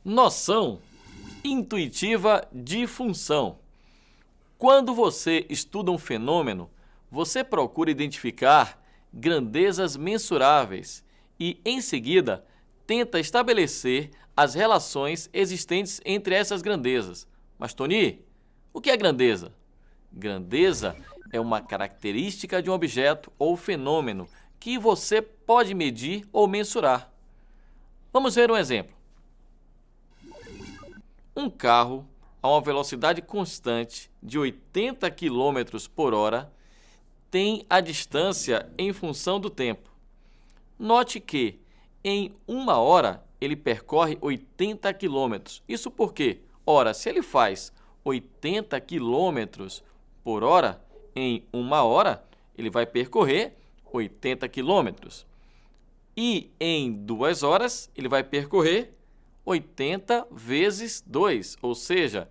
Noção intuitiva de função. Quando você estuda um fenômeno, você procura identificar grandezas mensuráveis e, em seguida, tenta estabelecer as relações existentes entre essas grandezas. Mas, Tony, o que é grandeza? Grandeza é uma característica de um objeto ou fenômeno que você pode medir ou mensurar. Vamos ver um exemplo. Um carro a uma velocidade constante de 80 km por hora tem a distância em função do tempo. Note que, em 1 hora, ele percorre 80 km. Isso porque, ora, se ele faz 80 km por hora, em 1 hora, ele vai percorrer 80 km. E em 2 horas, ele vai percorrer 80 vezes 2, ou seja,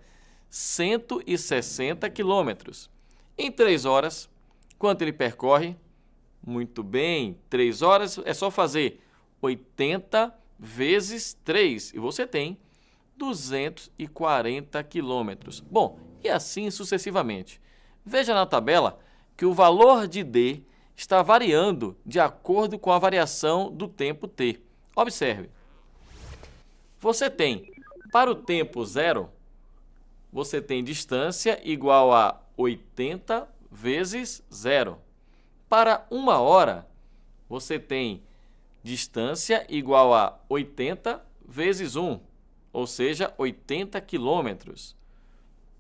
160 quilômetros. Em 3 horas, quanto ele percorre? Muito bem, 3 horas é só fazer 80 vezes 3 e você tem 240 quilômetros. Bom, e assim sucessivamente. Veja na tabela que o valor de D está variando de acordo com a variação do tempo t. Observe. Você tem, para o tempo zero, você tem distância igual a 80 vezes zero. Para 1 hora, você tem distância igual a 80 vezes 1, ou seja, 80 quilômetros.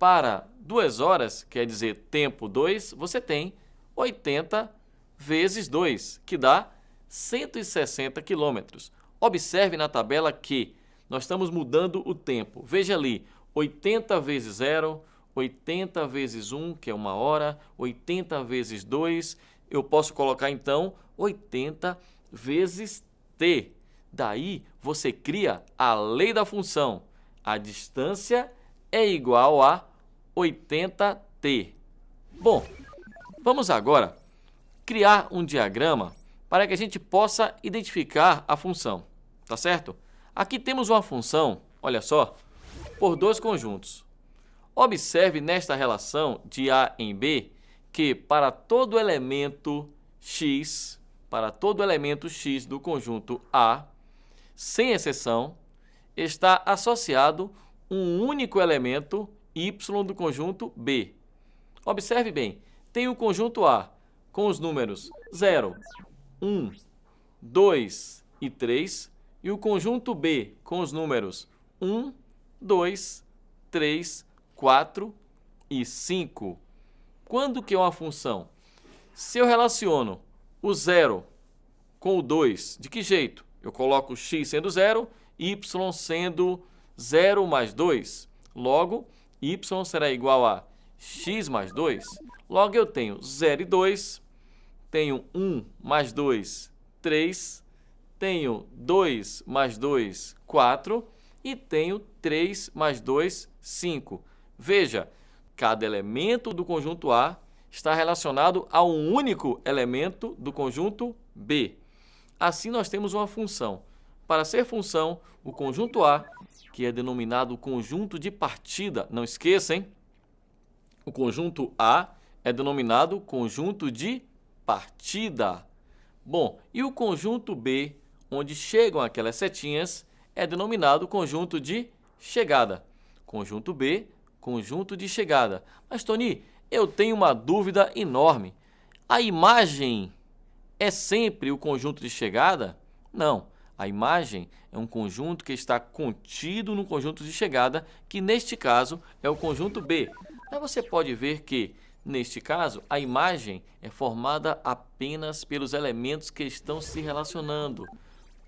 Para 2 horas, quer dizer tempo 2, você tem 80 vezes 2, que dá 160 quilômetros. Observe na tabela que nós estamos mudando o tempo. Veja ali, 80 vezes 0, 80 vezes 1, que é 1 hora, 80 vezes 2, eu posso colocar então 80 vezes t. Daí você cria a lei da função. A distância é igual a 80t. Bom, vamos agora criar um diagrama para que a gente possa identificar a função, tá certo? Aqui temos uma função, olha só, por dois conjuntos. Observe nesta relação de A em B que para todo elemento x do conjunto A, sem exceção, está associado um único elemento y do conjunto B. Observe bem, tem o conjunto A com os números 0, 1, 2 e 3 e o conjunto B com os números 1, 2, 3, 4 e 5. Quando que é uma função? Se eu relaciono o 0 com o 2, de que jeito? Eu coloco x sendo 0, y sendo 0 mais 2. Logo, y será igual a x mais 2. Logo, eu tenho 0 e 2, tenho 1 mais 2, 3, tenho 2 mais 2, 4 e tenho 3 mais 2, 5. Veja, cada elemento do conjunto A está relacionado a um único elemento do conjunto B. Assim, nós temos uma função. Para ser função, o conjunto A, que é denominado conjunto de partida, não esqueça, hein? O conjunto A é denominado conjunto de partida. Bom, e o conjunto B, onde chegam aquelas setinhas, é denominado conjunto de chegada. Conjunto B, conjunto de chegada. Mas, Tony, eu tenho uma dúvida enorme. A imagem é sempre o conjunto de chegada? Não. A imagem é um conjunto que está contido no conjunto de chegada, que neste caso é o conjunto B. Mas você pode ver que, neste caso, a imagem é formada apenas pelos elementos que estão se relacionando.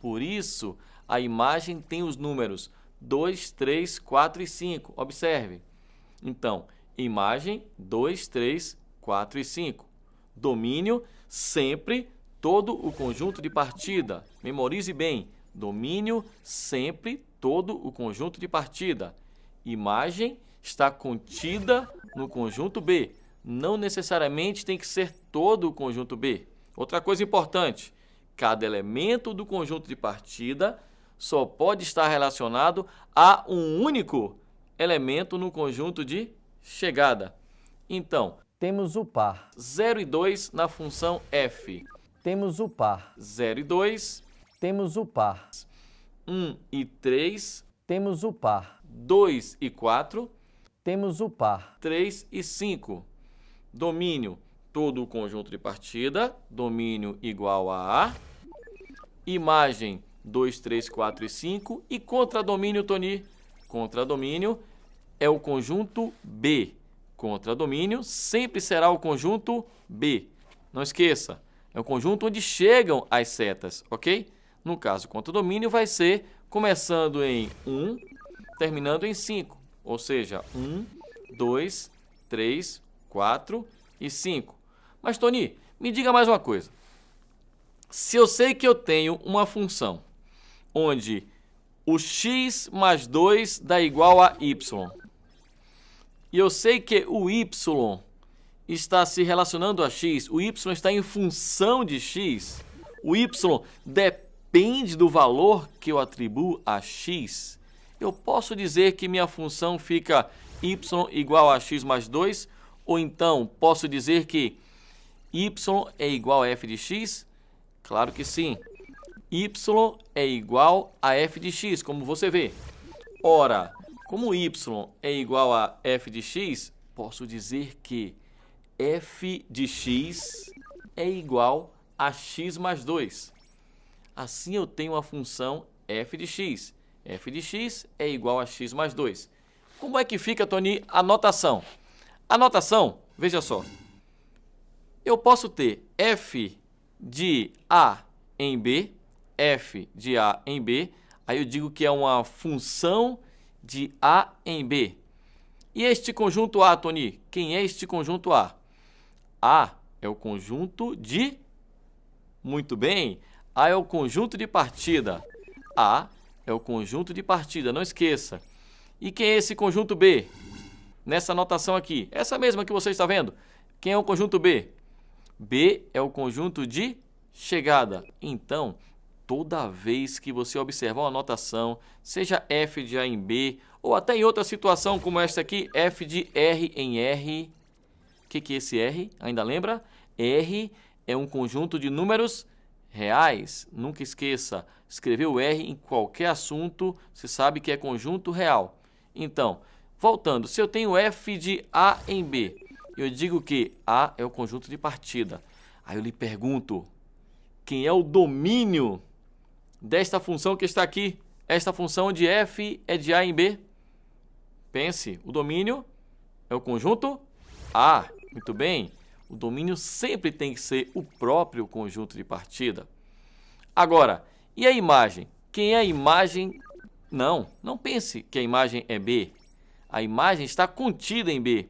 Por isso, a imagem tem os números 2, 3, 4 e 5. Observe. Então, imagem 2, 3, 4 e 5. Domínio, sempre todo o conjunto de partida. Memorize bem. Domínio, sempre todo o conjunto de partida. Imagem está contida no conjunto B. Não necessariamente tem que ser todo o conjunto B. Outra coisa importante, cada elemento do conjunto de partida só pode estar relacionado a um único elemento no conjunto de chegada. Então, Temos o par. 0 e 2 na função f. Temos o par. 0 e 2, Temos o par. 1 e 3, Temos o par. 2 e 4, Temos o par. 3 e 5. Domínio, todo o conjunto de partida, domínio igual a A. Imagem, 2, 3, 4 e 5. E contradomínio, Tony? Contradomínio é o conjunto B. Contradomínio sempre será o conjunto B. Não esqueça, é o conjunto onde chegam as setas, ok? No caso, contradomínio vai ser começando em 1, terminando em 5. Ou seja, 1, 2, 3, 4 e 5. Mas, Tony, me diga mais uma coisa. Se eu sei que eu tenho uma função onde o x mais 2 dá igual a y, e eu sei que o y está se relacionando a x, o y está em função de x, o y depende do valor que eu atribuo a x, eu posso dizer que minha função fica y igual a x mais 2, ou então posso dizer que y é igual a f de x? Claro que sim. Y é igual a f de x, como você vê. Ora, como y é igual a f de x, posso dizer que f de x é igual a x mais 2. Assim eu tenho a função f de x. f de x é igual a x mais 2. Como é que fica, Tony, a notação? A notação, veja só. Eu posso ter f de A em B, f de A em B, aí eu digo que é uma função de A em B. E este conjunto A, Tony? Quem é este conjunto A? A é o conjunto de... Muito bem, A é o conjunto de partida. A é o conjunto de partida, não esqueça. E quem é esse conjunto B? Nessa notação aqui, essa mesma que você está vendo. Quem é o conjunto B? B é o conjunto de chegada. Então, toda vez que você observar uma notação, seja f de A em B, ou até em outra situação como esta aqui, f de R em R. O que é esse R? Ainda lembra? R é um conjunto de números reais. Nunca esqueça, escrever o R em qualquer assunto, você sabe que é conjunto real. Então, voltando, se eu tenho f de A em B, eu digo que A é o conjunto de partida. Aí eu lhe pergunto, quem é o domínio desta função que está aqui? Esta função onde f é de A em B? Pense, o domínio é o conjunto A. Muito bem, o domínio sempre tem que ser o próprio conjunto de partida. Agora, e a imagem? Quem é a imagem? Não pense que a imagem é B. A imagem está contida em B.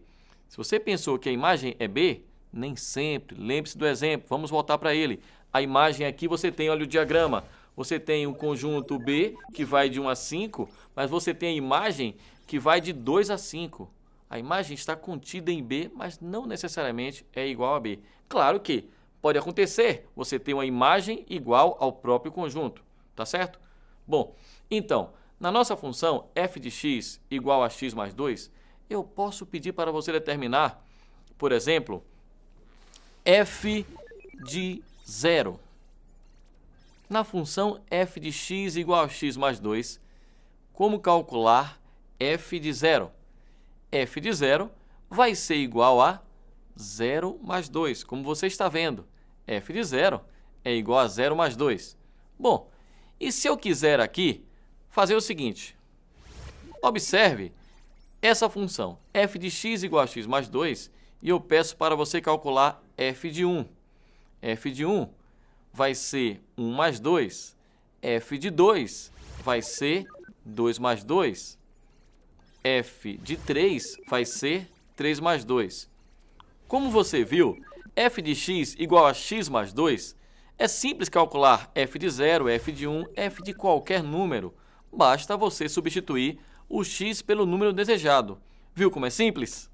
Se você pensou que a imagem é B, nem sempre. Lembre-se do exemplo. Vamos voltar para ele. A imagem aqui você tem, olha o diagrama. Você tem um conjunto B que vai de 1 a 5, mas você tem a imagem que vai de 2 a 5. A imagem está contida em B, mas não necessariamente é igual a B. Claro que pode acontecer você ter uma imagem igual ao próprio conjunto, tá certo? Bom, então, na nossa função f de x igual a x mais 2, eu posso pedir para você determinar, por exemplo, f de 0. Na função f de x igual a x mais 2, como calcular f de 0? F de 0 vai ser igual a 0 mais 2, como você está vendo. F de 0 é igual a 0 mais 2. Bom, e se eu quiser aqui fazer o seguinte, observe essa função, f de x igual a x mais 2, e eu peço para você calcular f de 1. F de 1 vai ser 1 mais 2. F de 2 vai ser 2 mais 2. F de 3 vai ser 3 mais 2. Como você viu, f de x igual a x mais 2, é simples calcular f de 0, f de 1, f de qualquer número. Basta você substituir o x pelo número desejado. Viu como é simples?